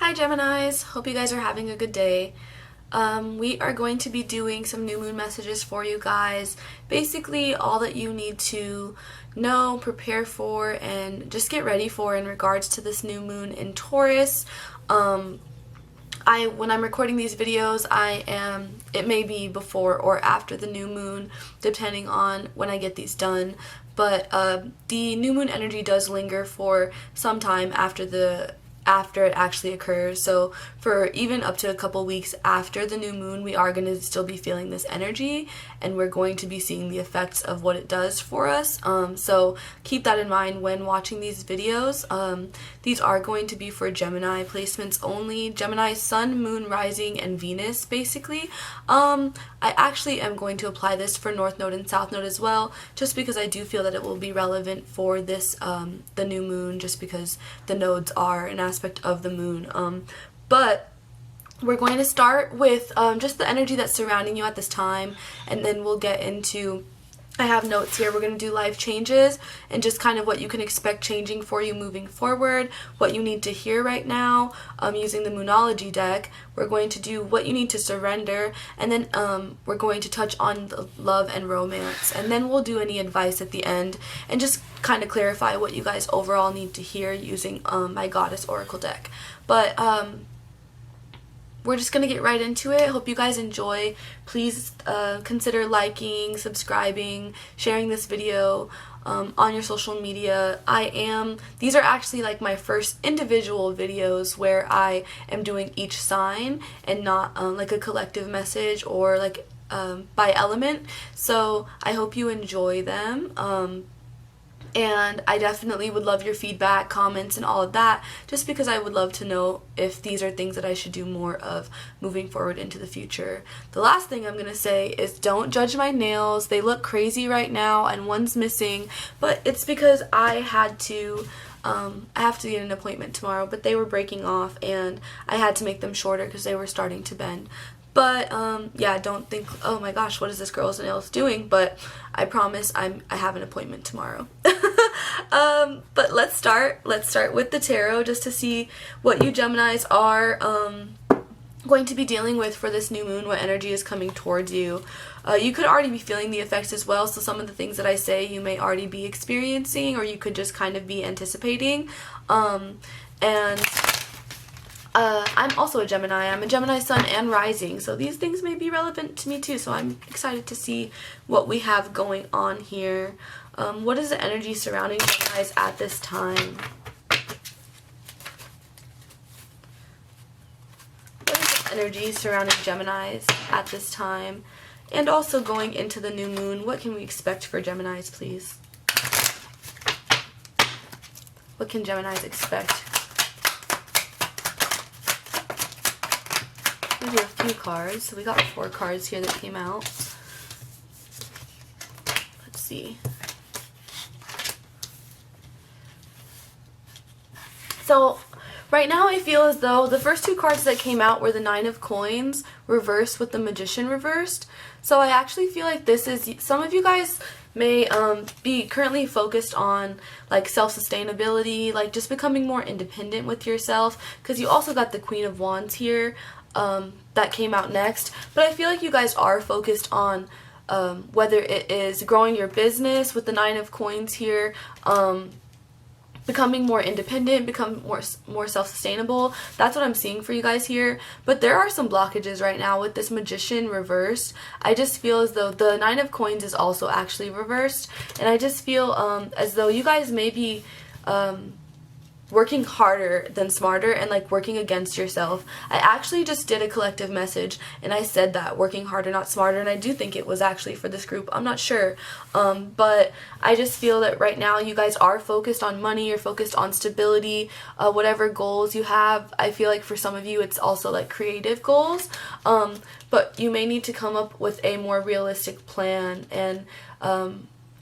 Hi Geminis, hope you guys are having a good day. We are going to be doing some new moon messages for you guys. Basically all that you need to know, prepare for, and just get ready for in regards to this new moon in Taurus. When I'm recording these videos, it may be before or after the new moon, depending on when I get these done. But the new moon energy does linger for some time after it actually occurs. So for even up to a couple weeks after the new moon, we are going to still be feeling this energy, and we're going to be seeing the effects of what it does for us. So keep that in mind when watching these videos. These are going to be for Gemini placements only. Gemini Sun, Moon, Rising, and Venus, basically. I actually am going to apply this for North Node and South Node as well, just because I do feel that it will be relevant for this, the new moon, just because the nodes are an aspect of the moon. But we're going to start with just the energy that's surrounding you at this time, and then we'll get into, I have notes here, we're going to do life changes and just kind of what you can expect changing for you moving forward, what you need to hear right now using the Monology deck. We're going to do what you need to surrender, and then we're going to touch on the love and romance, and then we'll do any advice at the end and just kind of clarify what you guys overall need to hear using my Goddess Oracle deck. But we're just going to get right into it. Hope you guys enjoy. Please consider liking, subscribing, sharing this video on your social media. These are actually like my first individual videos where I am doing each sign and not like a collective message or like by element. So I hope you enjoy them. And I definitely would love your feedback, comments, and all of that, just because I would love to know if these are things that I should do more of moving forward into the future. The last thing I'm going to say is don't judge my nails. They look crazy right now, and one's missing, but it's because I have to get an appointment tomorrow, but they were breaking off, and I had to make them shorter because they were starting to bend. But yeah, don't think, oh my gosh, what is this girl's nails doing? But I promise I have an appointment tomorrow. But let's start with the tarot, just to see what you Geminis are going to be dealing with for this new moon, what energy is coming towards you. You could already be feeling the effects as well, so some of the things that I say you may already be experiencing, or you could just kind of be anticipating. I'm also a Gemini. I'm a Gemini Sun and Rising, so these things may be relevant to me too, so I'm excited to see what we have going on here. What is the energy surrounding Geminis at this time? What is the energy surrounding Geminis at this time? And also going into the new moon, what can we expect for Geminis, please? What can Geminis expect? We do a few cards. So we got 4 cards here that came out. Let's see. So right now I feel as though the first 2 cards that came out were the 9 of Coins reversed with the Magician reversed. So I actually feel like this is, some of you guys may be currently focused on like self-sustainability, like just becoming more independent with yourself, because you also got the Queen of Wands here that came out next. But I feel like you guys are focused on whether it is growing your business with the 9 of Coins here, becoming more independent, become more self-sustainable. That's what I'm seeing for you guys here. But there are some blockages right now with this Magician reversed. I just feel as though the 9 of Coins is also actually reversed, and I just feel as though you guys may be working harder than smarter and like working against yourself. I actually just did a collective message and I said that, working harder not smarter, and I do think it was actually for this group. I'm not sure, but I just feel that right now you guys are focused on money, you're focused on stability, whatever goals you have. I feel like for some of you it's also like creative goals, but you may need to come up with a more realistic plan. And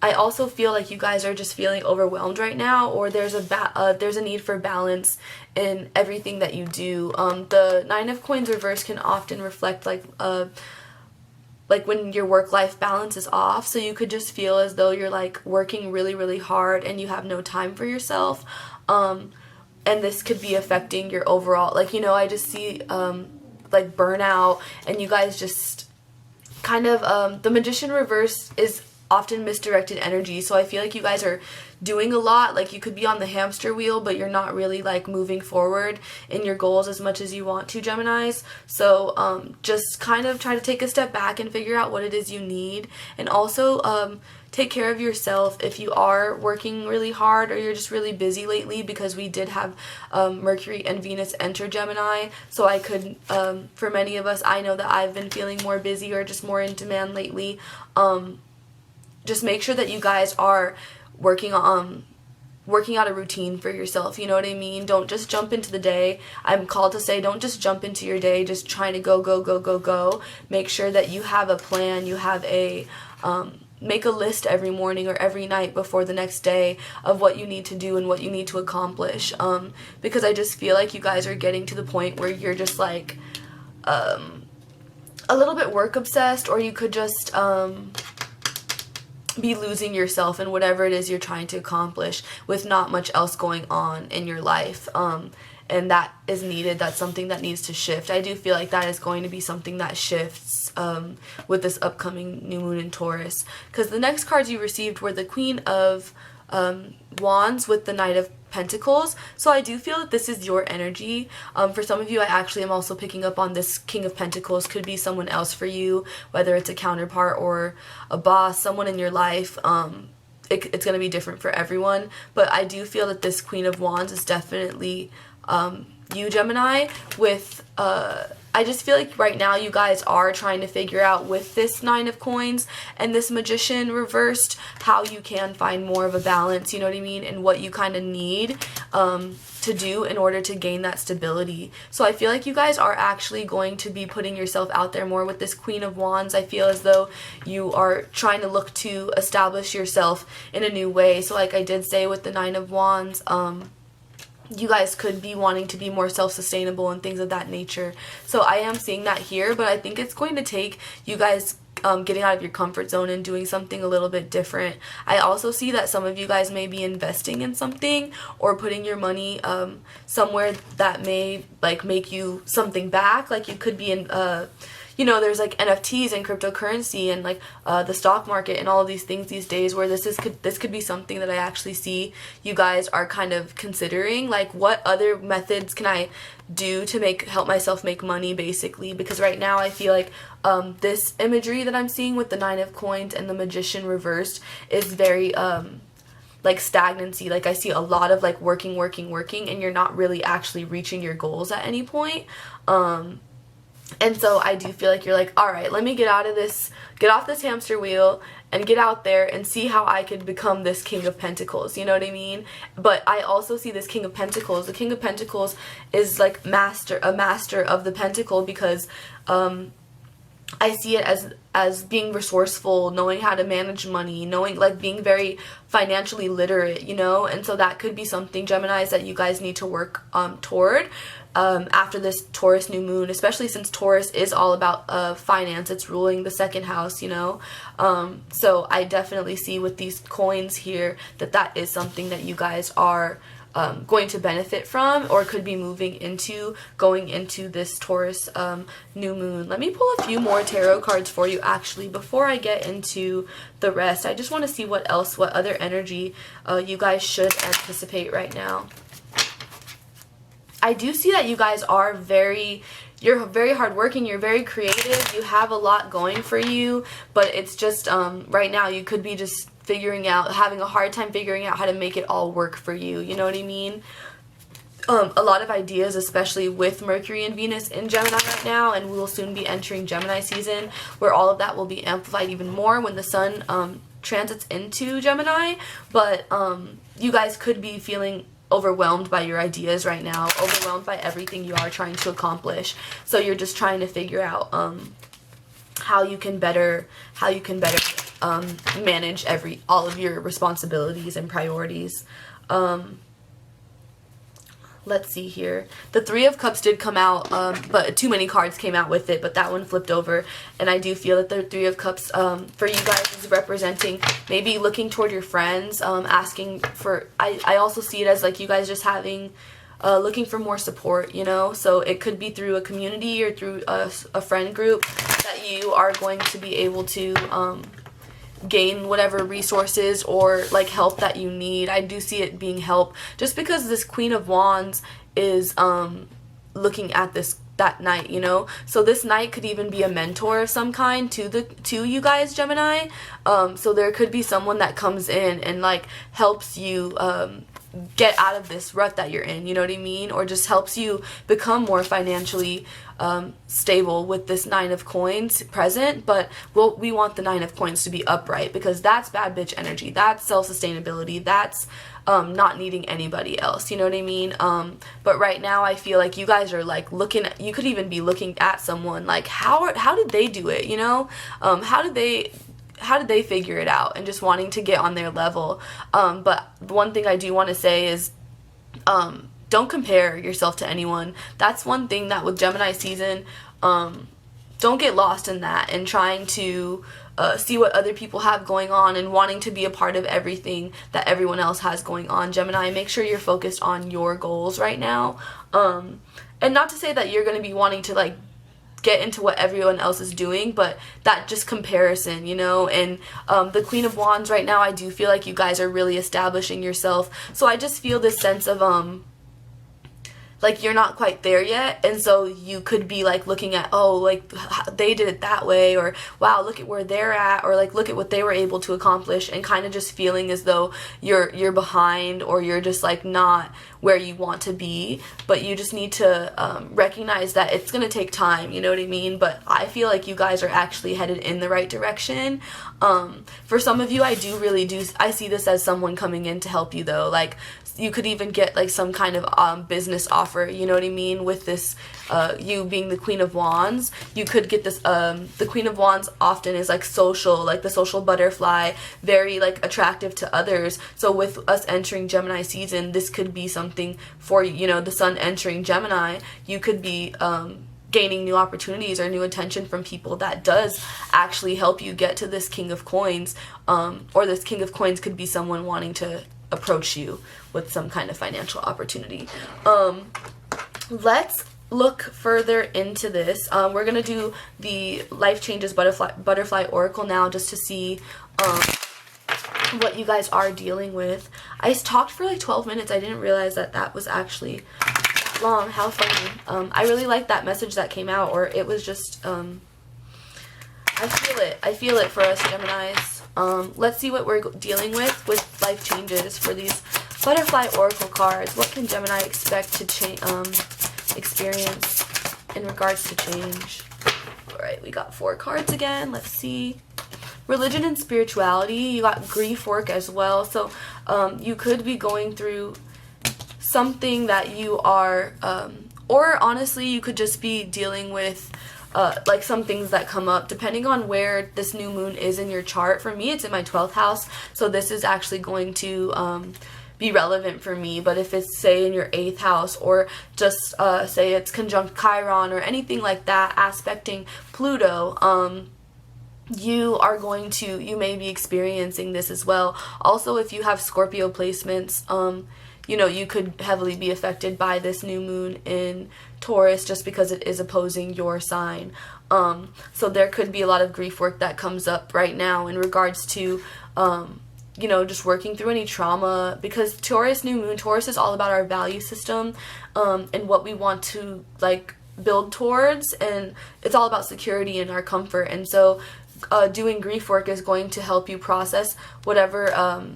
I also feel like you guys are just feeling overwhelmed right now, or there's a need for balance in everything that you do. The 9 of Coins reverse can often reflect like when your work-life balance is off, so you could just feel as though you're like working really, really hard and you have no time for yourself. and this could be affecting your overall, like, you know, I just see like burnout, and you guys just kind of the Magician reverse is often misdirected energy, so I feel like you guys are doing a lot, like you could be on the hamster wheel, but you're not really like moving forward in your goals as much as you want to, Geminis. So just kind of try to take a step back and figure out what it is you need, and also take care of yourself if you are working really hard or you're just really busy lately, because we did have Mercury and Venus enter Gemini, so I could, for many of us, I know that I've been feeling more busy or just more in demand lately. Just make sure that you guys are working out a routine for yourself, you know what I mean? Don't just jump into the day. I'm called to say, don't just jump into your day just trying to go. Make sure that you have a plan, you have a make a list every morning or every night before the next day of what you need to do and what you need to accomplish, because I just feel like you guys are getting to the point where you're just like a little bit work obsessed, or you could just be losing yourself in whatever it is you're trying to accomplish with not much else going on in your life, and that is needed. That's something that needs to shift. I do feel like that is going to be something that shifts with this upcoming new moon in Taurus, because the next cards you received were the Queen of Wands with the Knight of Pentacles. So I do feel that this is your energy. For some of you, I actually am also picking up on this King of Pentacles. Could be someone else for you, whether it's a counterpart or a boss, someone in your life. It's going to be different for everyone, but I do feel that this Queen of Wands is definitely you, Gemini, with I just feel like right now you guys are trying to figure out with this Nine of Coins and this Magician reversed how you can find more of a balance, you know what I mean, and what you kind of need to do in order to gain that stability. So I feel like you guys are actually going to be putting yourself out there more with this Queen of Wands. I feel as though you are trying to look to establish yourself in a new way. So like I did say with the Nine of Wands, you guys could be wanting to be more self-sustainable and things of that nature. So I am seeing that here, but I think it's going to take you guys getting out of your comfort zone and doing something a little bit different. I also see that some of you guys may be investing in something or putting your money somewhere that may like make you something back. Like you could be in you know, there's like NFTs and cryptocurrency and like the stock market and all of these things these days, where this could be something that I actually see you guys are kind of considering, like what other methods can I do to help myself make money, basically. Because right now I feel like this imagery that I'm seeing with the Nine of Coins and the Magician reversed is very like stagnancy. Like I see a lot of like working, and you're not really actually reaching your goals at any point. And so I do feel like you're like, all right, let me get off this hamster wheel and get out there and see how I could become this King of Pentacles, you know what I mean? But I also see this King of Pentacles. The King of Pentacles is like a master of the pentacle, because I see it as being resourceful, knowing how to manage money, knowing, like, being very financially literate, you know? And so that could be something, Geminis, that you guys need to work toward after this Taurus new moon, especially since Taurus is all about finance. It's ruling the second house, you know? So I definitely see with these coins here that is something that you guys are going to benefit from, or could be going into this Taurus new moon. Let me pull a few more tarot cards for you, actually, before I get into the rest. I just want to see what other energy you guys should anticipate right now. I do see that you guys are you're very hardworking, you're very creative, you have a lot going for you, but it's just right now you could be just having a hard time figuring out how to make it all work for you, you know what I mean? A lot of ideas, especially with Mercury and Venus in Gemini right now, and we will soon be entering Gemini season, where all of that will be amplified even more when the sun transits into Gemini. But you guys could be feeling overwhelmed by your ideas right now, overwhelmed by everything you are trying to accomplish. So you're just trying to figure out how you can better manage all of your responsibilities and priorities. Let's see here. The Three of Cups did come out, but too many cards came out with it, but that one flipped over. And I do feel that the Three of Cups for you guys is representing maybe looking toward your friends, asking for, I also see it as like you guys just having looking for more support, you know? So it could be through a community or through a friend group that you are going to be able to gain whatever resources or like help that you need. I do see it being help, just because this Queen of Wands is looking at that knight, you know? So this knight could even be a mentor of some kind to you guys, Gemini. So there could be someone that comes in and like helps you get out of this rut that you're in, you know what I mean? Or just helps you become more financially stable with this 9 of coins present. But we want the 9 of coins to be upright, because that's bad bitch energy. That's self-sustainability. That's not needing anybody else, you know what I mean? But right now I feel like you guys are like you could even be looking at someone like, how did they do it, you know? How did they figure it out, and just wanting to get on their level. But one thing I do want to say is don't compare yourself to anyone. That's one thing that with Gemini season, don't get lost in that and trying to see what other people have going on and wanting to be a part of everything that everyone else has going on. Gemini, make sure you're focused on your goals right now. And not to say that you're going to be wanting to like get into what everyone else is doing, but that just comparison, you know? And the Queen of Wands right now, I do feel like you guys are really establishing yourself. So I just feel this sense of like you're not quite there yet, and so you could be like looking at, oh, like they did it that way, or wow, look at where they're at, or like look at what they were able to accomplish, and kind of just feeling as though you're behind, or you're just like not where you want to be. But you just need to recognize that it's gonna take time, you know what I mean? But I feel like you guys are actually headed in the right direction. For some of you, I see this as someone coming in to help you though. Like you could even get like some kind of business offer, you know what I mean, with this you being the Queen of Wands. You could get this the Queen of Wands often is like social, like the social butterfly, very like attractive to others. So with us entering Gemini season, this could be something for you know, the sun entering Gemini. You could be gaining new opportunities or new attention from people that does actually help you get to this King of Coins, or this King of Coins could be someone wanting to approach you with some kind of financial opportunity. Let's look further into this. We're gonna do the Life Changes Butterfly Oracle now, just to see what you guys are dealing with. I talked for like 12 minutes. I didn't realize that was actually that long. How funny. I really like that message that came out, or it was just I feel it for us Geminis. Let's see what we're dealing with life changes for these butterfly oracle cards. What can Gemini expect to experience in regards to change? All right, we got 4 cards again. Let's see. Religion and spirituality. You got grief work as well. So you could be going through something that you are, or honestly, you could just be dealing with like some things that come up depending on where this new moon is in your chart. For me, it's in my 12th house, so this is actually going to be relevant for me. But if it's say in your 8th house, or just say it's conjunct Chiron or anything like that aspecting Pluto, you may be experiencing this as well. Also, if you have Scorpio placements, you know, you could heavily be affected by this new moon in Taurus, just because it is opposing your sign. So there could be a lot of grief work that comes up right now in regards to, you know, just working through any trauma, because Taurus new moon, Taurus is all about our value system, and what we want to like build towards, and it's all about security and our comfort. And so doing grief work is going to help you process whatever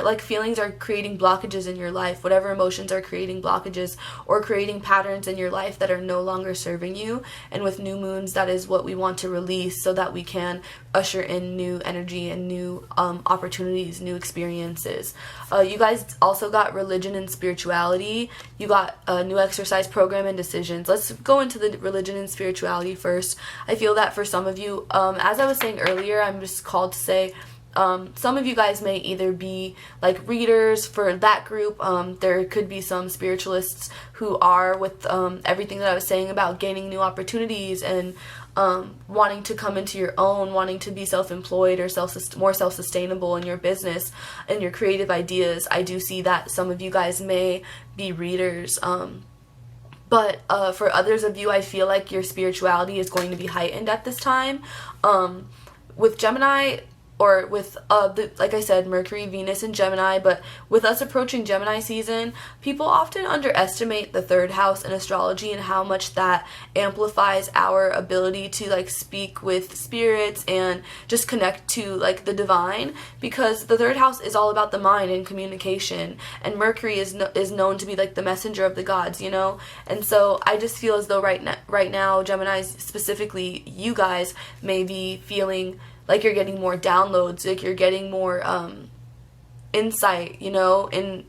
like feelings are creating blockages in your life, whatever emotions are creating blockages or creating patterns in your life that are no longer serving you. And with new moons, that is what we want to release, so that we can usher in new energy and new opportunities, new experiences. You guys also got religion and spirituality. You got a new exercise program and decisions. Let's go into the religion and spirituality first. I feel that for some of you, as I was saying earlier, I'm just called to say, some of you guys may either be like readers for that group. There could be some spiritualists who are with everything that I was saying about gaining new opportunities and wanting to come into your own, wanting to be self-employed or more self-sustainable in your business and your creative ideas. I do see that some of you guys may be readers. But for others of you, I feel like your spirituality is going to be heightened at this time. With Gemini, or with, like I said, Mercury, Venus, and Gemini, but with us approaching Gemini season, people often underestimate the third house in astrology and how much that amplifies our ability to, like, speak with spirits and just connect to, like, the divine, because the third house is all about the mind and communication, and Mercury is known to be, like, the messenger of the gods, you know? And so I just feel as though right now, Geminis, specifically you guys, may be feeling like you're getting more downloads, like you're getting more insight, you know, and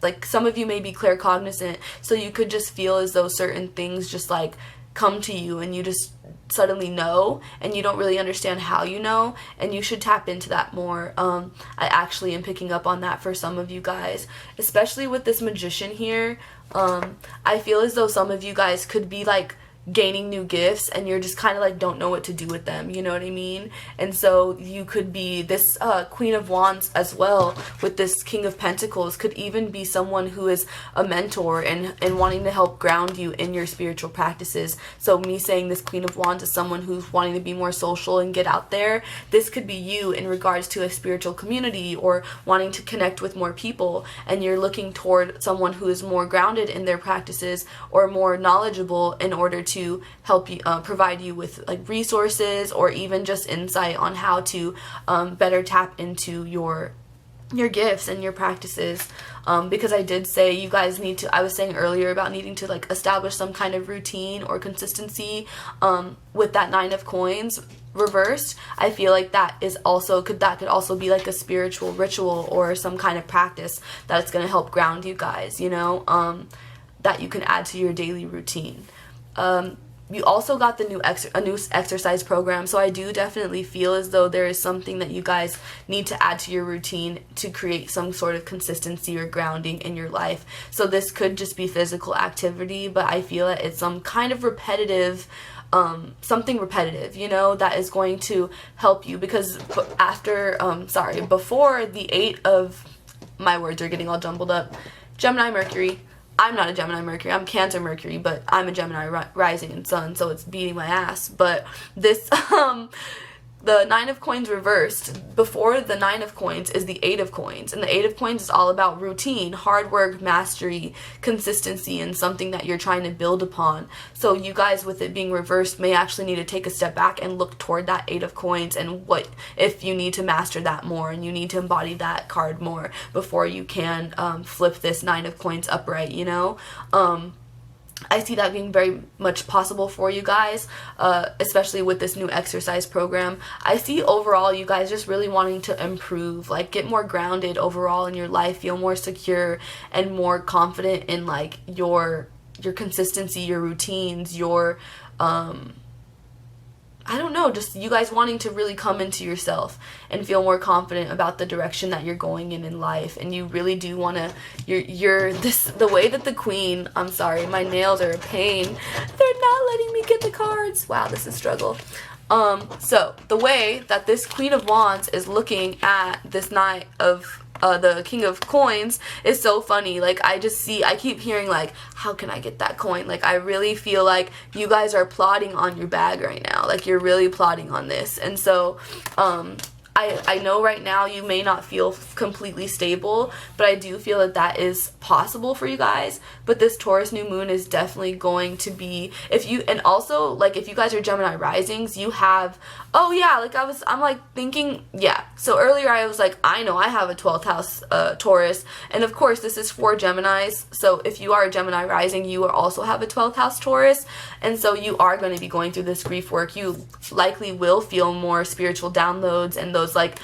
like some of you may be claircognizant, so you could just feel as though certain things just like come to you and you just suddenly know, and you don't really understand how you know, and you should tap into that more. I actually am picking up on that for some of you guys, especially with this Magician here. I feel as though some of you guys could be like gaining new gifts and you're just kind of like don't know what to do with them, you know what I mean? And so you could be this Queen of Wands as well with this King of Pentacles, could even be someone who is a mentor and wanting to help ground you in your spiritual practices. So me saying this Queen of Wands is someone who's wanting to be more social and get out there. This could be you in regards to a spiritual community or wanting to connect with more people, and you're looking toward someone who is more grounded in their practices or more knowledgeable in order to help you, provide you with like resources or even just insight on how to better tap into your gifts and your practices. Because I did say you guys need to, I was saying earlier about needing to like establish some kind of routine or consistency with that Nine of Coins reversed. I feel like that is also could also be like a spiritual ritual or some kind of practice that's going to help ground you guys, you know, that you can add to your daily routine. You also got the new exercise program, so I do definitely feel as though there is something that you guys need to add to your routine to create some sort of consistency or grounding in your life. So this could just be physical activity, but I feel that it's some kind of repetitive, something repetitive, you know, that is going to help you, because before the 8 of, my words are getting all jumbled up, Gemini Mercury. I'm not a Gemini Mercury, I'm Cancer Mercury, but I'm a Gemini Rising and Sun, so it's beating my ass. But this, the Nine of Coins reversed, before the Nine of Coins is the Eight of Coins, and the Eight of Coins is all about routine, hard work, mastery, consistency, and something that you're trying to build upon. So you guys, with it being reversed, may actually need to take a step back and look toward that Eight of Coins and what if you need to master that more and you need to embody that card more before you can flip this Nine of Coins upright, you know? I see that being very much possible for you guys, especially with this new exercise program. I see overall you guys just really wanting to improve, like get more grounded overall in your life, feel more secure and more confident in like your consistency, your routines, your I don't know, just you guys wanting to really come into yourself and feel more confident about the direction that you're going in life. And you really do want to, the way that the Queen, I'm sorry, my nails are a pain. They're not letting me get the cards. Wow, this is a struggle. So the way that this Queen of Wands is looking at this Knight of the King of Coins is so funny. Like I keep hearing like, how can I get that coin? Like I really feel like you guys are plotting on your bag right now. Like you're really plotting on this. And so I know right now you may not feel completely stable, but I do feel that that is possible for you guys. But this Taurus new moon is definitely going to be, and also like if you guys are Gemini risings, you have, oh yeah, like I'm like thinking, yeah. So earlier I was like, I know I have a 12th house Taurus, and of course this is for Geminis. So if you are a Gemini rising, you also have a 12th house Taurus, and so you are going to be going through this grief work. You likely will feel more spiritual downloads and those like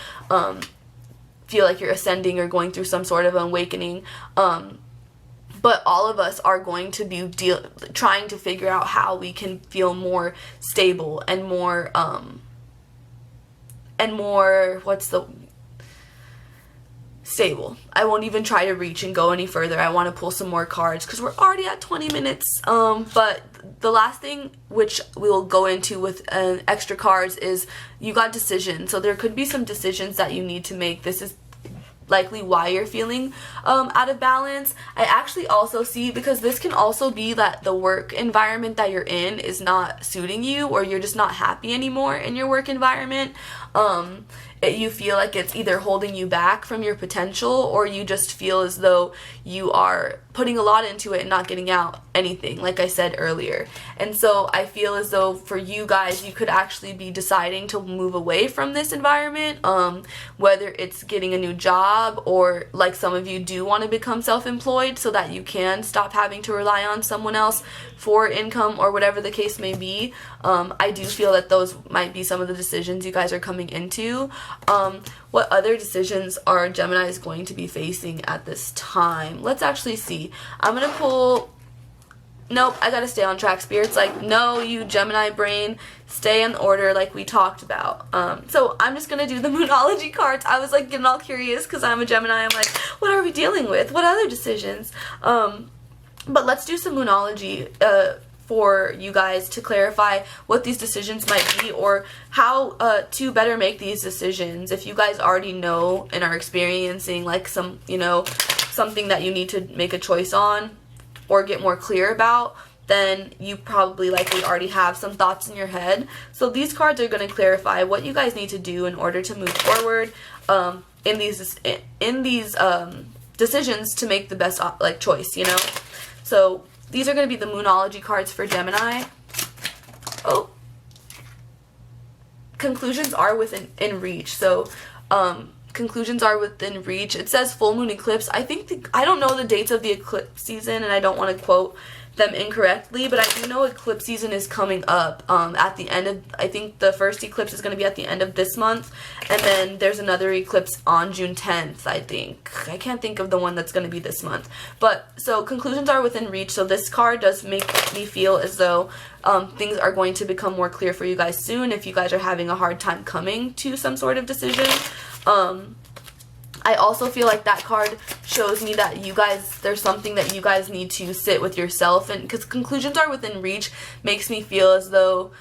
feel like you're ascending or going through some sort of awakening, but all of us are going to be trying to figure out how we can feel more stable and more stable. I won't even try to reach and go any further. I want to pull some more cards because we're already at 20 minutes. But the last thing, which we'll go into with extra cards, is you got decisions. So there could be some decisions that you need to make. This is likely why you're feeling out of balance. I actually also see, because this can also be that the work environment that you're in is not suiting you, or you're just not happy anymore in your work environment. You feel like it's either holding you back from your potential, or you just feel as though you are putting a lot into it and not getting out anything, like I said earlier. And so I feel as though for you guys, you could actually be deciding to move away from this environment, whether it's getting a new job, or like some of you do want to become self-employed so that you can stop having to rely on someone else for income, or whatever the case may be. I do feel that those might be some of the decisions you guys are coming into. What other decisions are Geminis going to be facing at this time? Let's actually see. I'm going to pull... Nope, I gotta stay on track. Spirit's like, no, you Gemini brain, stay in order like we talked about. So I'm just gonna do the Monology cards. I was like getting all curious because I'm a Gemini. I'm like, what are we dealing with? What other decisions? But let's do some Monology for you guys to clarify what these decisions might be, or how to better make these decisions. If you guys already know and are experiencing like some, something that you need to make a choice on or get more clear about, then you probably likely already have some thoughts in your head. So these cards are going to clarify what you guys need to do in order to move forward in these decisions to make the best choice, So these are going to be the Monology cards for Gemini. Oh. Conclusions are within reach. So conclusions are within reach. It says full moon eclipse. I don't know the dates of the eclipse season, and I don't want to quote them incorrectly, but I do know eclipse season is coming up at the end of, I think the first eclipse is going to be at the end of this month, and then there's another eclipse on June 10th, I think. I can't think of the one that's going to be this month. But so conclusions are within reach. So this card does make me feel as though things are going to become more clear for you guys soon if you guys are having a hard time coming to some sort of decision. I also feel like that card shows me that you guys, there's something that you guys need to sit with yourself, and because conclusions are within reach makes me feel as though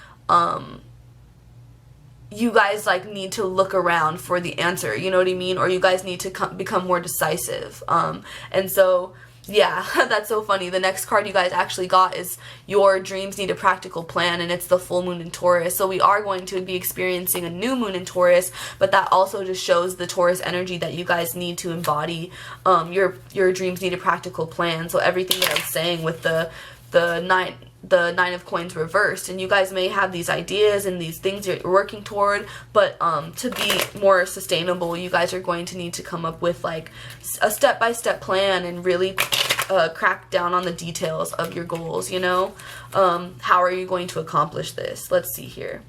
you guys need to look around for the answer, you know what I mean, or you guys need to become more decisive. And so yeah, that's so funny. The next card you guys actually got is your dreams need a practical plan, and it's the full moon in Taurus. So we are going to be experiencing a new moon in Taurus, but that also just shows the Taurus energy that you guys need to embody. Your dreams need a practical plan. So everything that I'm saying with the nine of coins reversed, and you guys may have these ideas and these things you're working toward, but to be more sustainable, you guys are going to need to come up with a step-by-step plan and really crack down on the details of your goals. How are you going to accomplish this? Let's see here.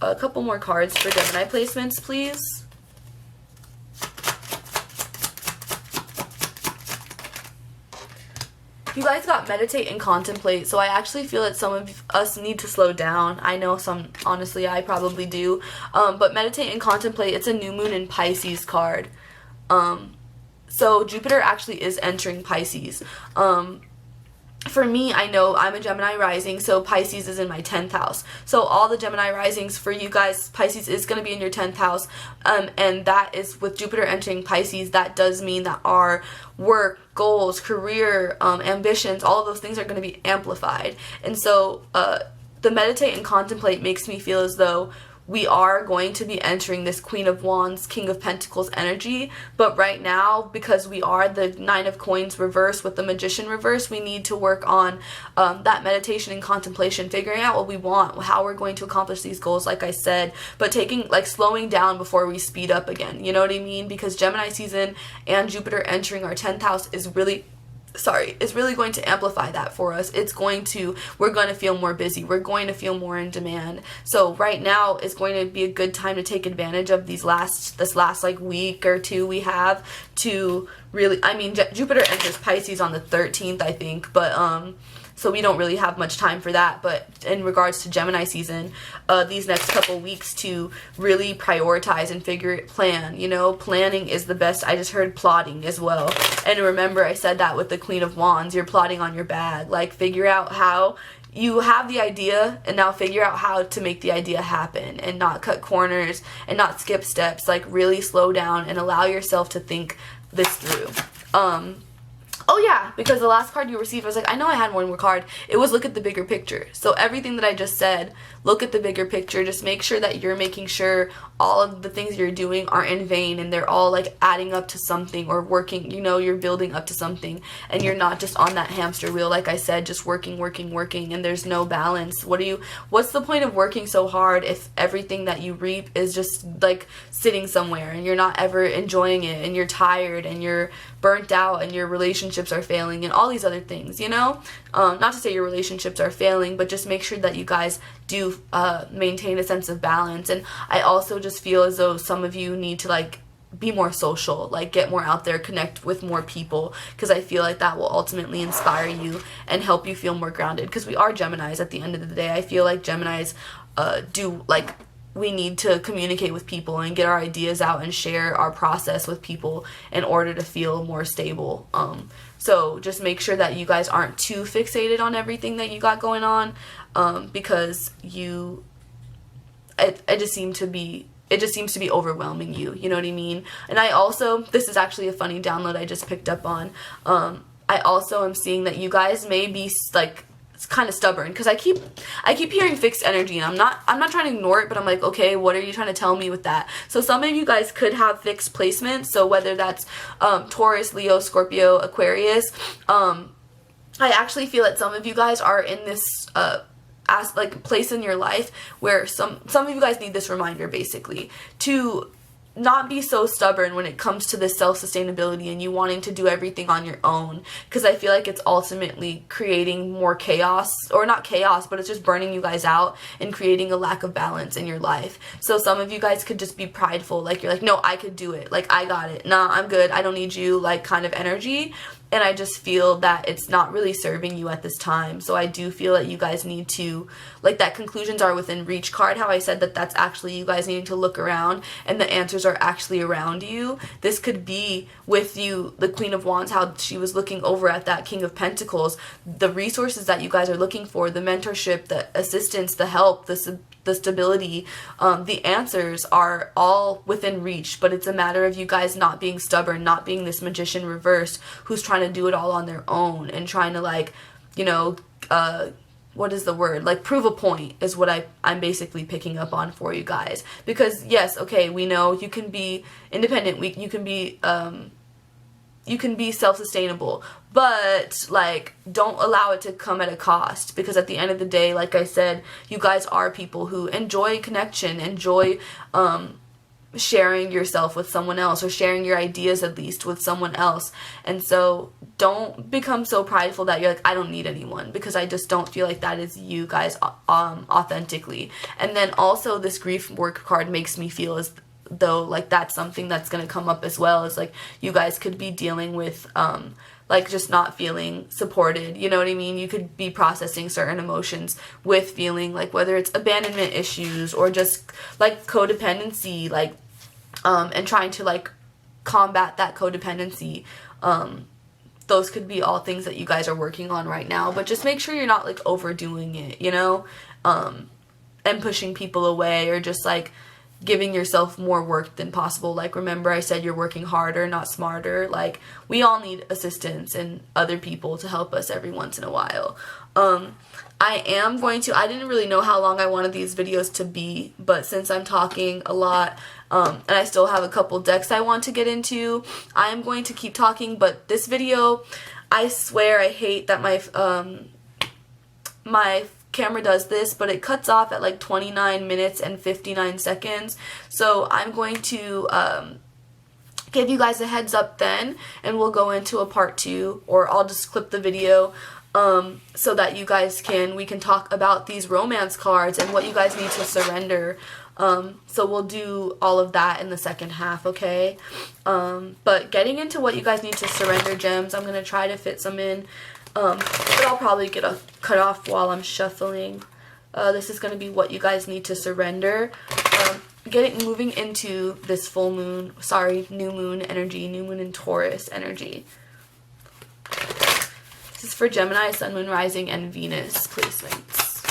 A couple more cards for Gemini placements, please. You guys got meditate and contemplate, so I actually feel that some of us need to slow down. I know some, honestly, I probably do. But meditate and contemplate, it's a new moon in Pisces card. So Jupiter actually is entering Pisces. For me, I know I'm a Gemini rising, so Pisces is in my 10th house. So all the Gemini risings for you guys, Pisces is going to be in your 10th house. And that is with Jupiter entering Pisces, that does mean that our work, goals, career, ambitions, all of those things are going to be amplified. And so the meditate and contemplate makes me feel as though we are going to be entering this Queen of Wands, King of Pentacles energy. But right now, because we are the Nine of Coins reverse with the Magician reverse, we need to work on that meditation and contemplation, figuring out what we want, how we're going to accomplish these goals, like I said, but slowing down before we speed up again. You know what I mean? Because Gemini season and Jupiter entering our 10th house is really going to amplify that for us. We're going to feel more busy. We're going to feel more in demand. So right now is going to be a good time to take advantage of this last week or two we have to really, I mean, Jupiter enters Pisces on the 13th, I think, but so we don't really have much time for that. But in regards to Gemini season, these next couple weeks to really prioritize and plan, you know, planning is the best. I just heard plotting as well. And remember, I said that with the Queen of Wands, you're plotting on your bag. Like, figure out how you have the idea, and now figure out how to make the idea happen and not cut corners and not skip steps. Like, really slow down and allow yourself to think this through. Oh yeah, because the last card you received, I was like, I know I had one more card. It was look at the bigger picture. So everything that I just said, look at the bigger picture. Just make sure that you're making sure all of the things you're doing aren't in vain and they're all like adding up to something or working, you know, you're building up to something and you're not just on that hamster wheel, like I said, just working and there's no balance. What's the point of working so hard if everything that you reap is just like sitting somewhere and you're not ever enjoying it and you're tired and you're burnt out and your relationships are failing and all these other things, you know? Not to say your relationships are failing, but just make sure that you guys do maintain a sense of balance. And I also just feel as though some of you need to like be more social, like get more out there, connect with more people, because I feel like that will ultimately inspire you and help you feel more grounded, because we are Geminis at the end of the day. I feel like Geminis we need to communicate with people and get our ideas out and share our process with people in order to feel more stable. So just make sure that you guys aren't too fixated on everything that you got going on, because it just seems to be overwhelming you, you know what I mean? And I also, this is actually a funny download I just picked up on, I also am seeing that you guys may be like, it's kind of stubborn, because I keep hearing fixed energy, and I'm not trying to ignore it, but I'm like, okay, what are you trying to tell me with that? So some of you guys could have fixed placements, so whether that's Taurus, Leo, Scorpio, Aquarius, I actually feel that some of you guys are in this place in your life where some of you guys need this reminder, basically, to not be so stubborn when it comes to this self-sustainability and you wanting to do everything on your own, because I feel like it's ultimately creating more chaos, or not chaos, but it's just burning you guys out and creating a lack of balance in your life. So some of you guys could just be prideful, like you're like, no, I could do it, like I got it, nah, I'm good, I don't need you, like kind of energy. And I just feel that it's not really serving you at this time. So I do feel that you guys need to, like that conclusions are within reach card, how I said that that's actually you guys needing to look around and the answers are actually around you. This could be with you, the Queen of Wands, how she was looking over at that King of Pentacles. The resources that you guys are looking for, the mentorship, the assistance, the help, the stability, the answers are all within reach, but it's a matter of you guys not being stubborn, not being this magician reversed who's trying to do it all on their own and trying to, like, you know, what is the word, like prove a point is what I'm basically picking up on for you guys. Because yes, okay, we know you can be independent, you can be self-sustainable, but like don't allow it to come at a cost, because at the end of the day, like I said, you guys are people who enjoy connection, enjoy sharing yourself with someone else, or sharing your ideas at least with someone else. And so don't become so prideful that you're like, I don't need anyone, because I just don't feel like that is you guys authentically. And then also this grief work card makes me feel as though like that's something that's going to come up as well, is like you guys could be dealing with like just not feeling supported, you know what I mean? You could be processing certain emotions with feeling like, whether it's abandonment issues or just like codependency, like and trying to like combat that codependency. Those could be all things that you guys are working on right now, but just make sure you're not like overdoing it, you know, and pushing people away, or just like giving yourself more work than possible. Like, remember I said you're working harder, not smarter. Like, we all need assistance and other people to help us every once in a while. I didn't really know how long I wanted these videos to be, but since I'm talking a lot, and I still have a couple decks I want to get into, I am going to keep talking. But this video, I swear I hate that my camera does this, but it cuts off at like 29 minutes and 59 seconds. So I'm going to give you guys a heads up then, and we'll go into a part 2, or I'll just clip the video so that you guys we can talk about these romance cards and what you guys need to surrender. So we'll do all of that in the second half, okay? But getting into what you guys need to surrender, gems, I'm going to try to fit some in, but I'll probably get a cut off while I'm shuffling. This is going to be what you guys need to surrender. Moving into this new moon energy, new moon in Taurus energy. This is for Gemini, Sun, Moon, Rising, and Venus placements.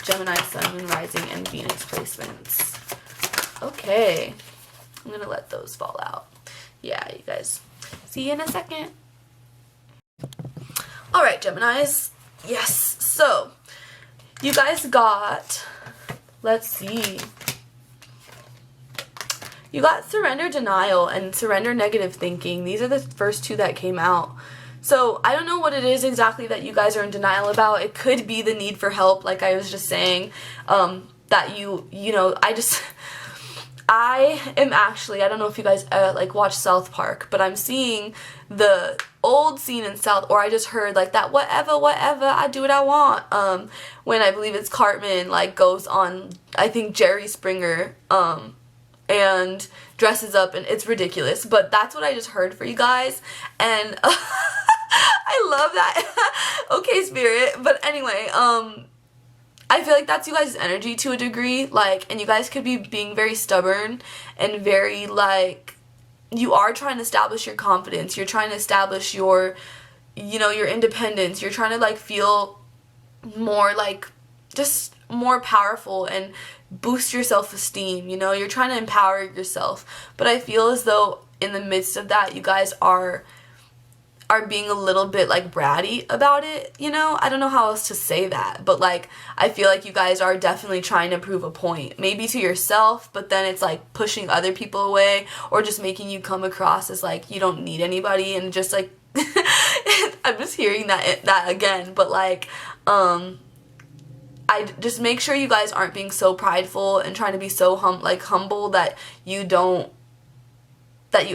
Gemini, Sun, Moon, Rising, and Venus placements. Okay. I'm going to let those fall out. Yeah, you guys. See you in a second. Alright, Geminis. Yes. So, you guys got, let's see. You got surrender denial and surrender negative thinking. These are the first two that came out. So I don't know what it is exactly that you guys are in denial about. It could be the need for help, like I was just saying, that you know, I am actually, I don't know if you guys like watch South Park, but I'm seeing the old scene in South, or I just heard like that whatever, I do what I want, when I believe it's Cartman like goes on, I think Jerry Springer, and dresses up, and it's ridiculous, but that's what I just heard for you guys, and I love that. Okay, Spirit. But anyway, I feel like that's you guys' energy to a degree, like, and you guys could be being very stubborn and very, like, you are trying to establish your confidence, you're trying to establish your, you know, your independence, you're trying to, like, feel more, like, just more powerful and boost your self-esteem, you know, you're trying to empower yourself, but I feel as though in the midst of that, you guys are being a little bit, like, bratty about it, you know, I don't know how else to say that, but, like, I feel like you guys are definitely trying to prove a point, maybe to yourself, but then it's, like, pushing other people away, or just making you come across as, like, you don't need anybody, and just, like, I'm just hearing that again, but, like, I just make sure you guys aren't being so prideful and trying to be so humble that you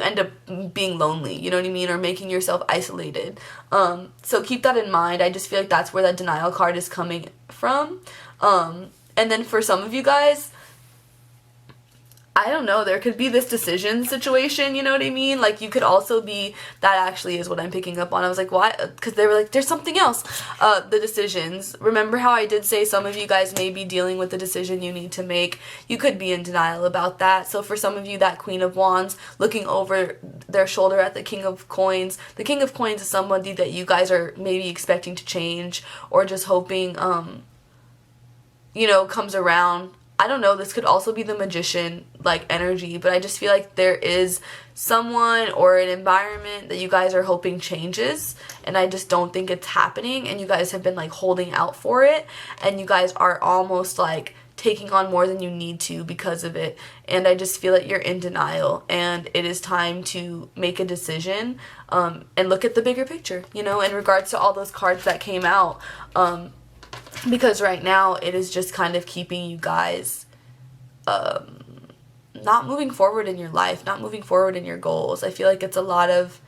end up being lonely, you know what I mean, or making yourself isolated. So keep that in mind. I just feel like that's where that denial card is coming from. And then for some of you guys, I don't know, there could be this decision situation, you know what I mean? Like, you could also be, that actually is what I'm picking up on. I was like, why? Because they were like, there's something else. The decisions. Remember how I did say some of you guys may be dealing with the decision you need to make? You could be in denial about that. So for some of you, that Queen of Wands, looking over their shoulder at the King of Coins. The King of Coins is somebody that you guys are maybe expecting to change, or just hoping, you know, comes around. I don't know, this could also be the Magician, like, energy, but I just feel like there is someone or an environment that you guys are hoping changes, and I just don't think it's happening, and you guys have been, like, holding out for it, and you guys are almost, like, taking on more than you need to because of it, and I just feel that you're in denial, and it is time to make a decision, and look at the bigger picture, you know, in regards to all those cards that came out, because right now it is just kind of keeping you guys not moving forward in your life, not moving forward in your goals. I feel like it's a lot of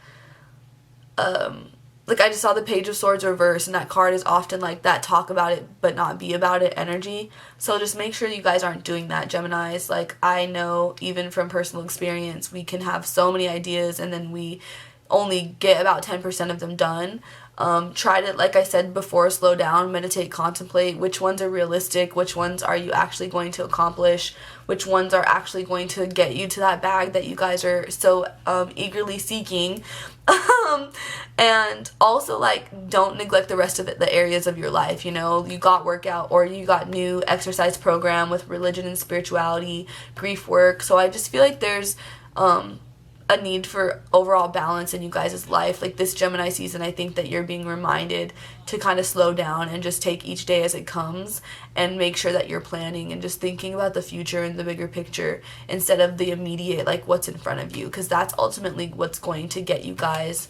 like, I just saw the Page of Swords reverse, and that card is often like that talk about it but not be about it energy. So just make sure you guys aren't doing that, Geminis. Like, I know even from personal experience, we can have so many ideas and then we only get about 10% of them done. Try to, like I said before, slow down, meditate, contemplate which ones are realistic, which ones are you actually going to accomplish, which ones are actually going to get you to that bag that you guys are so eagerly seeking. And also, like, don't neglect the rest of the areas of your life, you know, you got workout, or you got new exercise program with religion and spirituality, grief work, so I just feel like there's a need for overall balance in you guys' life. Like, this Gemini season, I think that you're being reminded to kind of slow down and just take each day as it comes, and make sure that you're planning and just thinking about the future and the bigger picture instead of the immediate, like, what's in front of you, because that's ultimately what's going to get you guys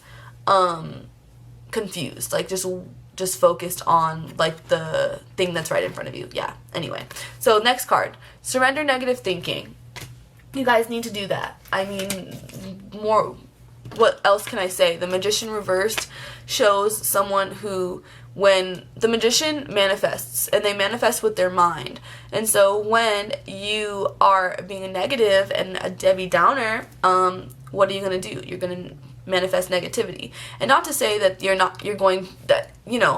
confused. Like, just focused on, like, the thing that's right in front of you. Yeah, anyway. So next card, surrender negative thinking. You guys need to do that. I mean, more, what else can I say? The Magician reversed shows someone who when the magician manifests, and they manifest with their mind. And so when you are being negative and a Debbie Downer, what are you going to do? You're going to manifest negativity. And not to say that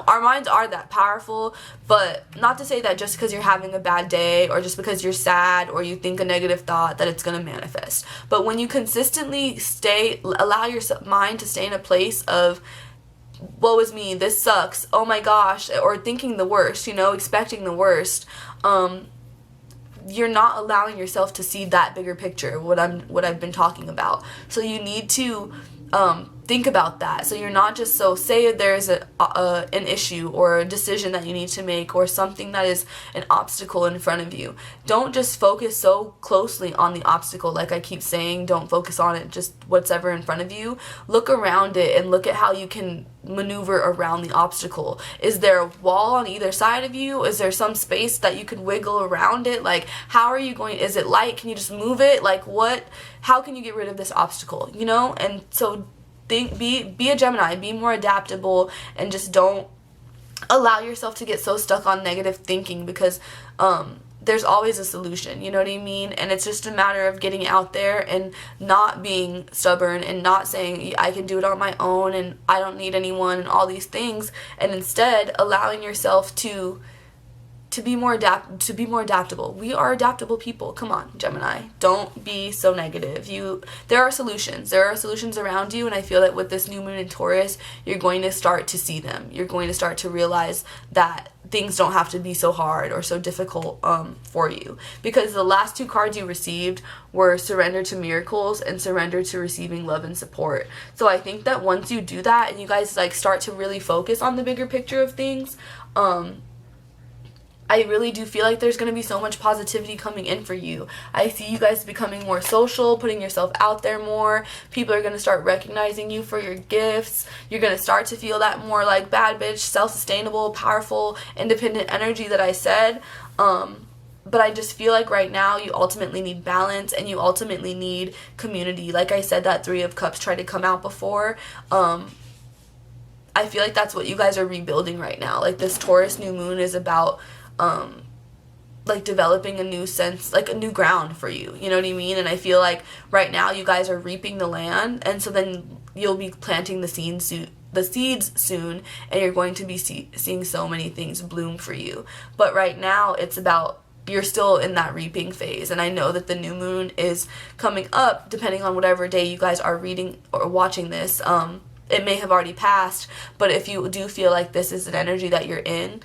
our minds are that powerful, but not to say that just because you're having a bad day or just because you're sad or you think a negative thought that it's going to manifest. But when you consistently allow your mind to stay in a place of, woe is me, this sucks, oh my gosh, or thinking the worst, expecting the worst, you're not allowing yourself to see that bigger picture, what I've been talking about. So you need to think about that. So you're not just, say there's an issue or a decision that you need to make or something that is an obstacle in front of you. Don't just focus so closely on the obstacle. Like I keep saying, don't focus on it, just whatever in front of you. Look around it and look at how you can maneuver around the obstacle. Is there a wall on either side of you? Is there some space that you can wiggle around it? Like, how are you going? Is it light? Can you just move it? Like, how can you get rid of this obstacle? And so be a Gemini, be more adaptable, and just don't allow yourself to get so stuck on negative thinking, because there's always a solution, you know what I mean? And it's just a matter of getting out there and not being stubborn and not saying I can do it on my own and I don't need anyone and all these things, and instead allowing yourself to be more adaptable. We are adaptable people. Come on, Gemini. Don't be so negative. There are solutions. There are solutions around you, and I feel that with this new moon in Taurus, you're going to start to see them. You're going to start to realize that things don't have to be so hard or so difficult for you, because the last two cards you received were surrender to miracles and surrender to receiving love and support. So I think that once you do that and you guys start to really focus on the bigger picture of things, I really do feel like there's going to be so much positivity coming in for you. I see you guys becoming more social, putting yourself out there more. People are going to start recognizing you for your gifts. You're going to start to feel that more like bad bitch, self-sustainable, powerful, independent energy that I said. But I just feel like right now you ultimately need balance and you ultimately need community. Like I said, that Three of Cups tried to come out before. I feel like that's what you guys are rebuilding right now. Like this Taurus new moon is about developing a new sense, a new ground for you, you know what I mean? And I feel like right now you guys are reaping the land, and so then you'll be planting the seeds soon, and you're going to be seeing so many things bloom for you. But right now it's about, you're still in that reaping phase, and I know that the new moon is coming up depending on whatever day you guys are reading or watching this. It may have already passed, but if you do feel like this is an energy that you're in,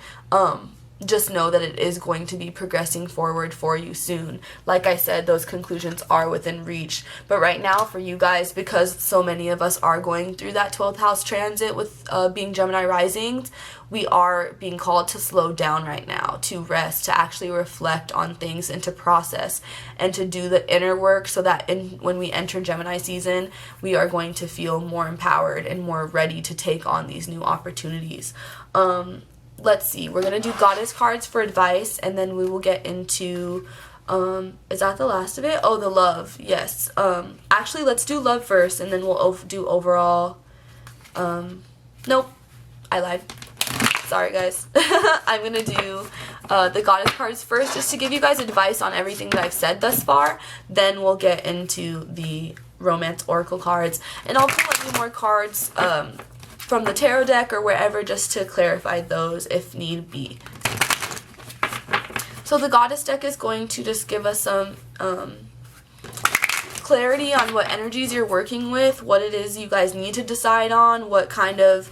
just know that it is going to be progressing forward for you soon. Like I said, those conclusions are within reach. But right now for you guys, because so many of us are going through that 12th house transit with being Gemini risings, we are being called to slow down right now, to rest, to actually reflect on things and to process and to do the inner work, so that when we enter Gemini season, we are going to feel more empowered and more ready to take on these new opportunities. Let's see, we're going to do goddess cards for advice, and then we will get into, is that the last of it? Oh, the love, yes. Actually, let's do love first, and then we'll do overall. Nope, I lied. Sorry, guys. I'm going to do the goddess cards first, just to give you guys advice on everything that I've said thus far. Then we'll get into the romance oracle cards, and I'll pull a few more cards, from the tarot deck or wherever, just to clarify those if need be. So the goddess deck is going to just give us some clarity on what energies you're working with, what it is you guys need to decide on, what kind of,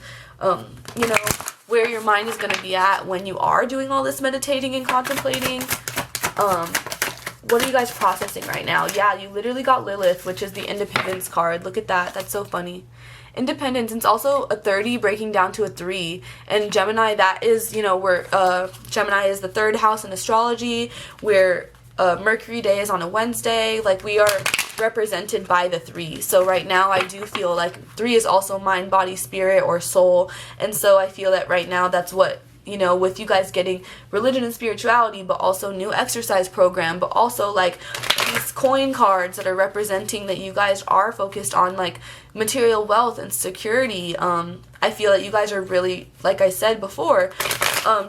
where your mind is going to be at when you are doing all this meditating and contemplating. What are you guys processing right now? Yeah, you literally got Lilith, which is the independence card. Look at that. That's so funny. Independence, it's also a 30 breaking down to a 3, and Gemini, that is, where Gemini is the 3rd house in astrology, where Mercury day is on a Wednesday. We are represented by the 3. So right now I do feel like 3 is also mind, body, spirit, or soul, and so I feel that right now that's what you know, with you guys getting religion and spirituality, but also new exercise program, but also like these coin cards that are representing that you guys are focused on like material wealth and security. I feel that you guys are really, like I said before,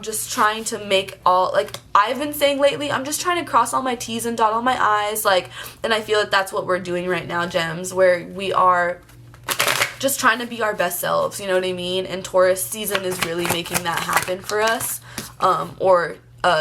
just trying to make all, like I've been saying lately, I'm just trying to cross all my T's and dot all my I's, like, and I feel that that's what we're doing right now, gems, where we are just trying to be our best selves, you know what I mean? And Taurus season is really making that happen for us, or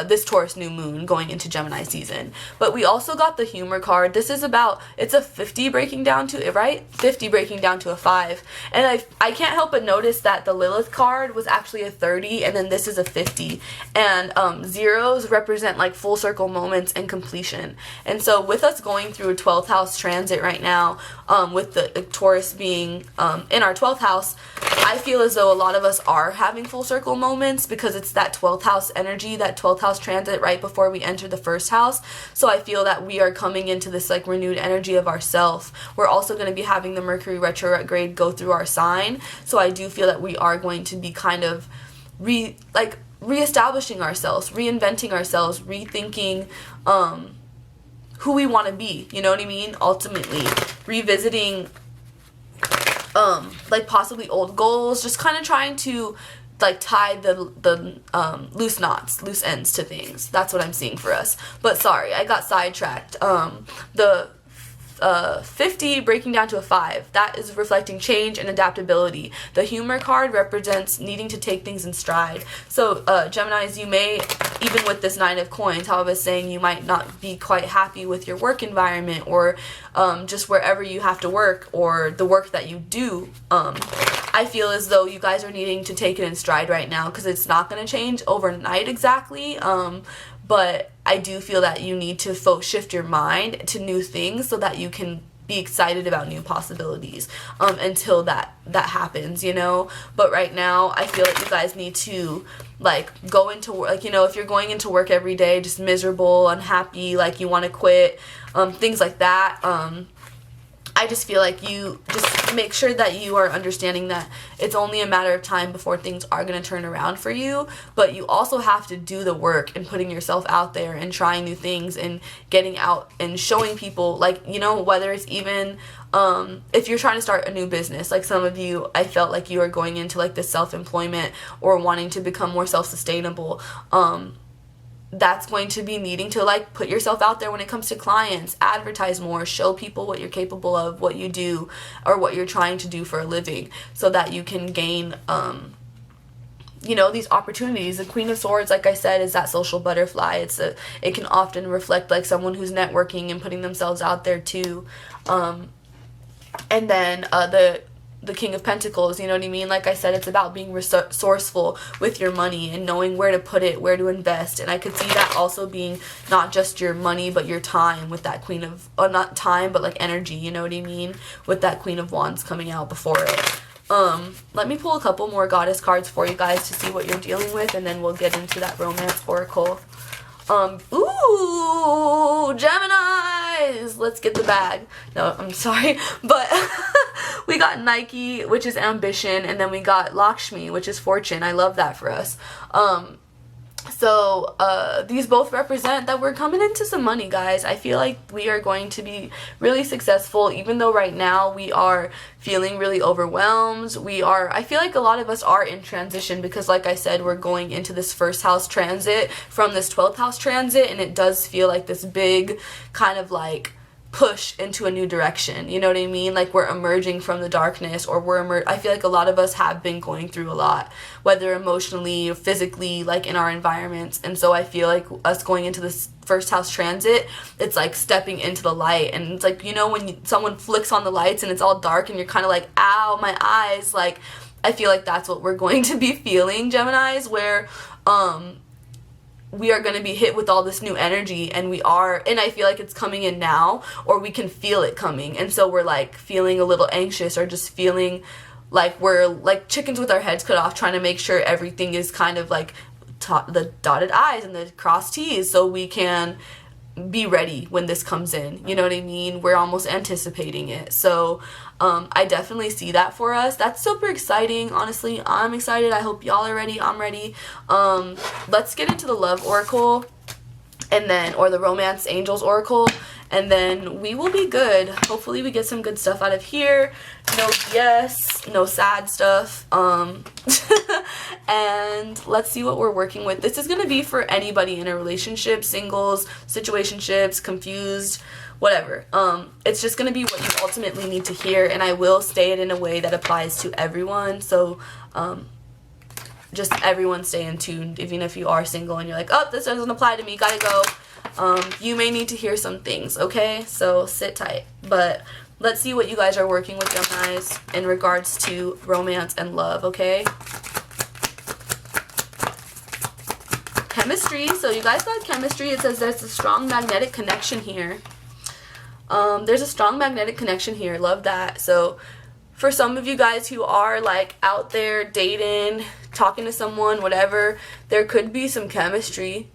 this Taurus new moon going into Gemini season. But we also got the humor card. This is about, it's a 50 breaking down to, right? 50 breaking down to a 5. And I can't help but notice that the Lilith card was actually a 30, and then this is a 50. And zeros represent like full circle moments and completion. And so with us going through a 12th house transit right now, with the Taurus being in our 12th house, I feel as though a lot of us are having full circle moments because it's that 12th house energy, that 12th house transit right before we enter the first house. So I feel that we are coming into this like renewed energy of ourself. We're also going to be having the Mercury retrograde go through our sign. So I do feel that we are going to be kind of reestablishing ourselves, reinventing ourselves, rethinking who we want to be, you know what I mean? Ultimately, revisiting like possibly old goals, just kind of trying to like tie the loose knots, loose ends to things. That's what I'm seeing for us. But sorry, I got sidetracked. The 50 breaking down to a 5, that is reflecting change and adaptability. The humor card represents needing to take things in stride. So Geminis, you may, even with this 9 of coins, how I was saying, you might not be quite happy with your work environment, or just wherever you have to work, or the work that you do. I feel as though you guys are needing to take it in stride right now, because it's not going to change overnight exactly, but I do feel that you need to shift your mind to new things so that you can be excited about new possibilities until that happens, you know. But right now I feel like you guys need to like go into work, like, you know, if you're going into work every day just miserable, unhappy, like you want to quit, things like that, I just feel like you just make sure that you are understanding that it's only a matter of time before things are going to turn around for you, but you also have to do the work and putting yourself out there and trying new things and getting out and showing people, like, you know, whether it's even if you're trying to start a new business, like some of you, I felt like you are going into like this self-employment or wanting to become more self-sustainable, that's going to be needing to like put yourself out there when it comes to clients, advertise more, show people what you're capable of, what you do, or what you're trying to do for a living, so that you can gain you know, these opportunities. The Queen of Swords, like I said, is that social butterfly. It can often reflect like someone who's networking and putting themselves out there too. And then the King of Pentacles, you know what I mean? Like I said, it's about being resourceful with your money and knowing where to put it, where to invest. And I could see that also being not just your money, but your time with that Queen of, not time, but like energy, you know what I mean? With that Queen of Wands coming out before it. Let me pull a couple more goddess cards for you guys to see what you're dealing with, and then we'll get into that romance oracle. Ooh, Geminis, let's get the bag. No, I'm sorry, but we got Nike, which is ambition, and then we got Lakshmi, which is fortune. I love that for us. So these both represent that we're coming into some money, guys. I feel like we are going to be really successful, even though right now we are feeling really overwhelmed. I feel like a lot of us are in transition because, like I said, we're going into this first house transit from this 12th house transit, and it does feel like this big kind of like push into a new direction, you know what I mean? Like we're emerging from the darkness, or I feel like a lot of us have been going through a lot, whether emotionally or physically, like in our environments. And so I feel like us going into this first house transit, it's like stepping into the light. And it's like, you know, when someone flicks on the lights and it's all dark and you're kind of like, ow, my eyes, like I feel like that's what we're going to be feeling, Geminis, where we are going to be hit with all this new energy, and I feel like it's coming in now, or we can feel it coming, and so we're like feeling a little anxious, or just feeling like we're like chickens with our heads cut off, trying to make sure everything is kind of like the dotted I's and the crossed T's, so we can be ready when this comes in, you know what I mean? We're almost anticipating it. So I definitely see that for us. That's super exciting. Honestly, I'm excited. I hope y'all are ready. I'm ready. Let's get into the love oracle, and then, or the romance angels oracle, and then we will be good. Hopefully we get some good stuff out of here. No BS, no sad stuff. And let's see what we're working with. This is going to be for anybody in a relationship, singles, situationships, confused, whatever. It's just going to be what you ultimately need to hear, and I will say it in a way that applies to everyone. So just everyone stay in tune, even if you are single and you're like, oh, this doesn't apply to me, gotta go. You may need to hear some things, okay? So sit tight. But let's see what you guys are working with, Geminis, in regards to romance and love, okay? Chemistry. So you guys got chemistry. It says there's a strong magnetic connection here. There's a strong magnetic connection here. Love that. So for some of you guys who are like out there dating, talking to someone, whatever, there could be some chemistry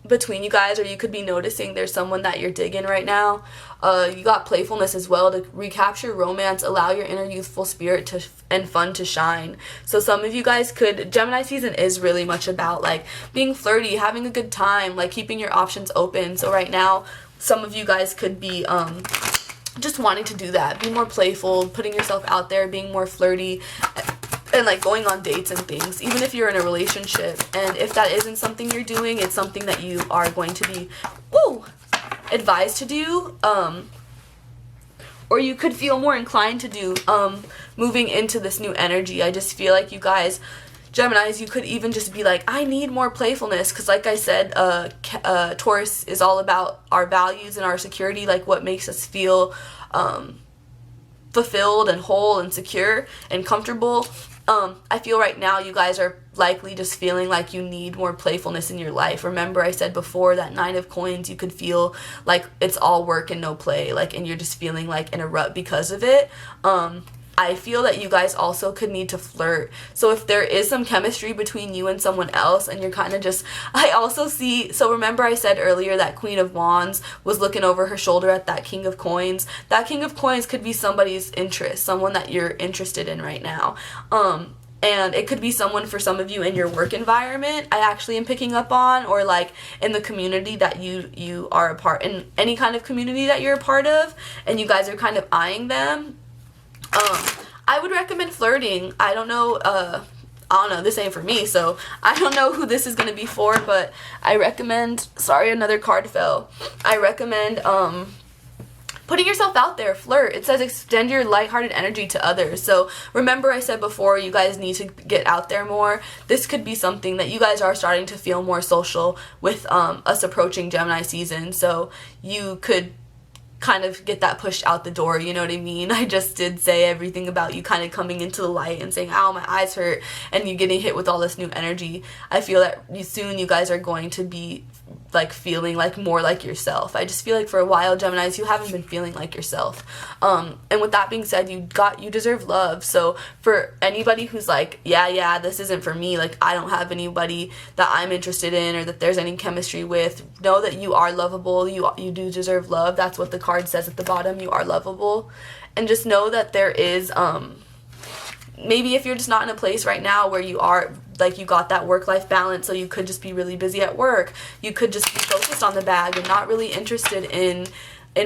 between you guys, or you could be noticing there's someone that you're digging right now. You got playfulness as well to recapture romance, allow your inner youthful spirit and fun to shine. So some of you guys could, Gemini season is really much about like being flirty, having a good time, like keeping your options open. So right now, some of you guys could be just wanting to do that, be more playful, putting yourself out there, being more flirty, and like going on dates and things, even if you're in a relationship. And if that isn't something you're doing, it's something that you are going to be advised to do, or you could feel more inclined to do moving into this new energy. I just feel like you guys, Geminis, you could even just be like, I need more playfulness, because like I said, Taurus is all about our values and our security, like what makes us feel fulfilled and whole and secure and comfortable. I feel right now you guys are likely just feeling like you need more playfulness in your life. Remember I said before that 9 of coins, you could feel like it's all work and no play, like, and you're just feeling like in a rut because of it. I feel that you guys also could need to flirt. So if there is some chemistry between you and someone else and you're kind of just, I also see, so remember I said earlier that Queen of Wands was looking over her shoulder at that King of Coins. That King of Coins could be somebody's interest, someone that you're interested in right now. And it could be someone for some of you in your work environment, I actually am picking up on, or like in the community that you are a part, in any kind of community that you're a part of, and you guys are kind of eyeing them. I would recommend flirting. I don't know, this ain't for me, so I don't know who this is going to be for, but I recommend, sorry, another card fell. I recommend, putting yourself out there, flirt. It says extend your lighthearted energy to others. So remember I said before, you guys need to get out there more. This could be something that you guys are starting to feel more social with us approaching Gemini season. So you could kind of get that pushed out the door, you know what I mean? I just did say everything about you kind of coming into the light and saying, ow, my eyes hurt, and you getting hit with all this new energy. I feel that soon you guys are going to be like feeling like more like yourself. I just feel like for a while, Geminis, you haven't been feeling like yourself. And with that being said, you deserve love. So for anybody who's like, yeah, this isn't for me, like I don't have anybody that I'm interested in or that there's any chemistry with, know that you are lovable. You do deserve love. That's what the card says at the bottom. You are lovable. And just know that there is maybe if you're just not in a place right now where you are, like you got that work-life balance, so you could just be really busy at work, you could just be focused on the bag and not really interested in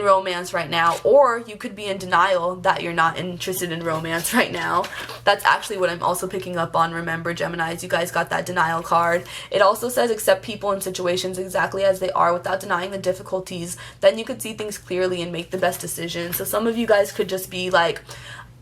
romance right now, or you could be in denial that you're not interested in romance right now. That's actually what I'm also picking up on. Remember, Geminis, you guys got that denial card. It also says accept people and situations exactly as they are without denying the difficulties. Then you could see things clearly and make the best decision. So some of you guys could just be like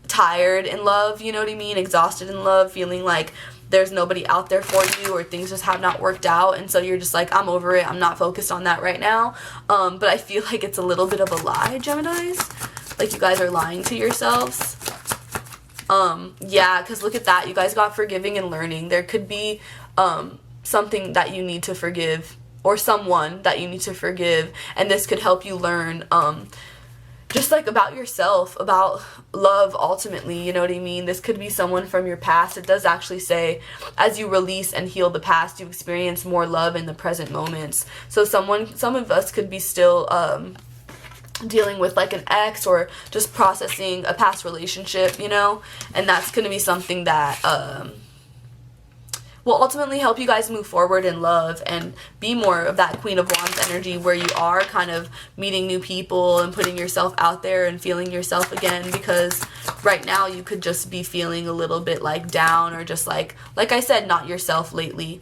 tired in love, you know what I mean, exhausted in love, feeling like there's nobody out there for you, or things just have not worked out, and so you're just like, I'm over it, I'm not focused on that right now. But I feel like it's a little bit of a lie, Geminis, like you guys are lying to yourselves. Yeah, because look at that, you guys got forgiving and learning. There could be something that you need to forgive, or someone that you need to forgive, and this could help you learn just like about yourself, about love ultimately, you know what I mean? This could be someone from your past. It does actually say, as you release and heal the past, you experience more love in the present moments. So some of us could be still dealing with like an ex, or just processing a past relationship, you know? And that's going to be something that will ultimately help you guys move forward in love and be more of that Queen of Wands energy, where you are kind of meeting new people and putting yourself out there and feeling yourself again, because right now you could just be feeling a little bit like down, or just like I said, not yourself lately.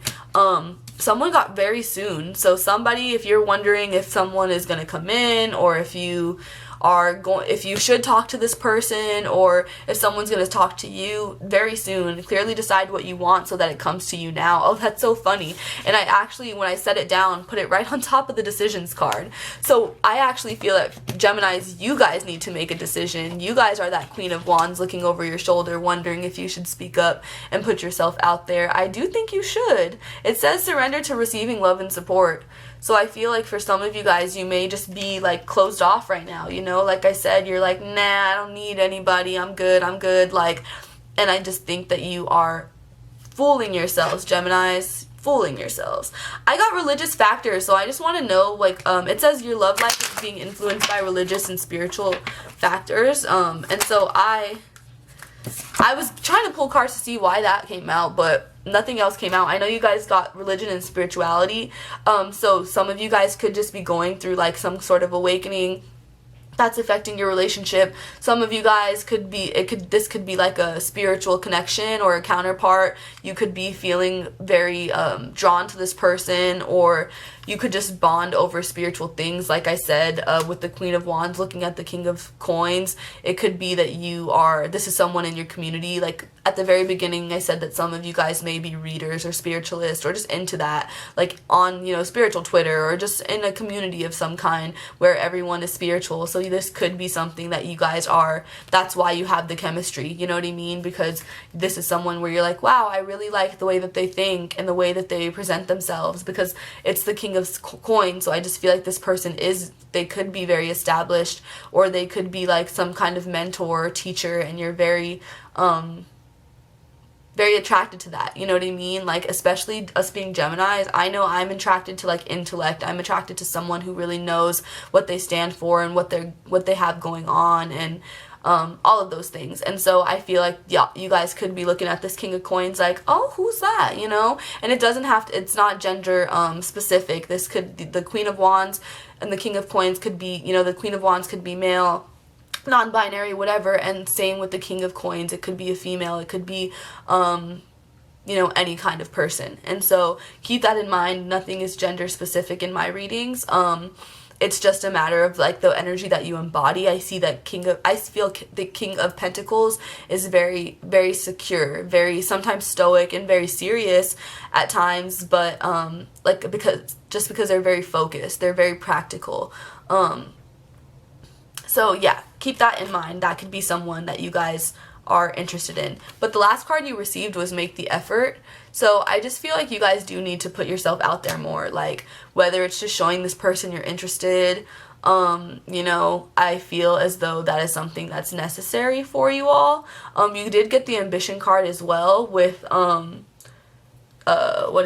Someone got very soon. So somebody, if you're wondering if someone is going to come in, or if you should talk to this person, or if someone's going to talk to you very soon, clearly decide what you want so that it comes to you now. Oh, that's so funny. And I actually, when I set it down, put it right on top of the decisions card. So I actually feel that Geminis, you guys need to make a decision. You guys are that Queen of Wands looking over your shoulder, wondering if you should speak up and put yourself out there. I do think you should. It says surrender to receiving love and support. So I feel like for some of you guys, you may just be like closed off right now, you know? Like I said, you're like, nah, I don't need anybody. I'm good. Like, and I just think that you are fooling yourselves, Geminis. Fooling yourselves. I got religious factors, so I just want to know, like, it says your love life is being influenced by religious and spiritual factors. And so I was trying to pull cards to see why that came out, but nothing else came out. I know you guys got religion and spirituality, so some of you guys could just be going through like some sort of awakening that's affecting your relationship. Some of you guys could be, this could be like a spiritual connection or a counterpart. You could be feeling very drawn to this person, or you could just bond over spiritual things. Like I said, with the Queen of Wands looking at the King of Coins, it could be that this is someone in your community. Like at the very beginning, I said that some of you guys may be readers or spiritualists, or just into that, like on, spiritual Twitter, or just in a community of some kind where everyone is spiritual. So this could be something that you guys are. That's why you have the chemistry, you know what I mean? Because this is someone where you're like, wow, I really like the way that they think and the way that they present themselves, because it's the King of Coins. So I just feel like this person they could be very established, or they could be like some kind of mentor or teacher, and you're very attracted to that, you know what I mean? Like, especially us being Geminis, I know I'm attracted to like intellect. I'm attracted to someone who really knows what they stand for and what they have going on, and all of those things. And so I feel like, yeah, you guys could be looking at this King of Coins like, oh, who's that, and it doesn't have to, it's not gender specific. This could, the Queen of Wands and the King of Coins could be, the Queen of Wands could be male, non-binary, whatever, and same with the King of Coins. It could be a female, it could be any kind of person. And so keep that in mind. Nothing is gender specific in my readings. It's just a matter of like the energy that you embody. I see that I feel the King of Pentacles is very, very secure, very sometimes stoic and very serious at times, but because they're very focused, they're very practical. So yeah, keep that in mind. That could be someone that you guys are interested in. But the last card you received was make the effort. So I just feel like you guys do need to put yourself out there more, like whether it's just showing this person you're interested. I feel as though that is something that's necessary for you all. You did get the ambition card as well with what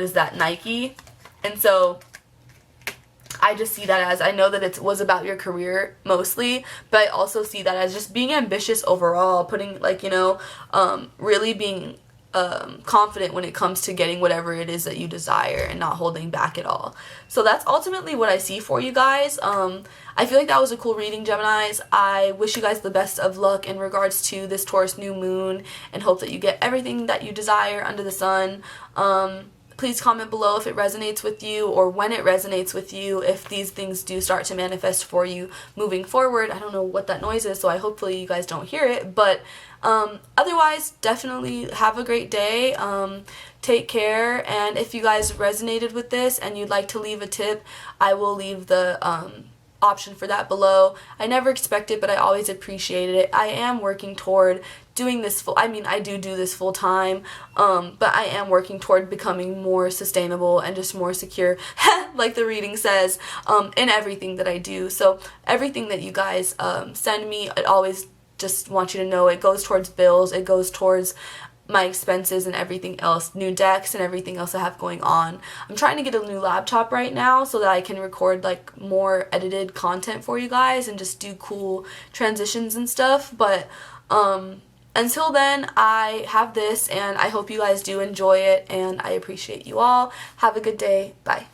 is that, Nike. And so I just see that as, I know that it was about your career mostly, but I also see that as just being ambitious overall, putting like, really being confident when it comes to getting whatever it is that you desire and not holding back at all. So that's ultimately what I see for you guys. I feel like that was a cool reading, Geminis. I wish you guys the best of luck in regards to this Taurus new moon, and hope that you get everything that you desire under the sun. Please comment below if it resonates with you, or when it resonates with you, if these things do start to manifest for you moving forward. I don't know what that noise is, so hopefully you guys don't hear it. But otherwise, definitely have a great day. Take care. And if you guys resonated with this and you'd like to leave a tip, I will leave the option for that below. I never expect it, but I always appreciate it. I am working toward doing this I do this full time, but I am working toward becoming more sustainable and just more secure, like the reading says, in everything that I do. So everything that you guys send me, it always just want you to know it goes towards bills, it goes towards my expenses and everything else, new decks and everything else I have going on. I'm trying to get a new laptop right now so that I can record like more edited content for you guys and just do cool transitions and stuff, but until then, I have this, and I hope you guys do enjoy it, and I appreciate you all. Have a good day. Bye.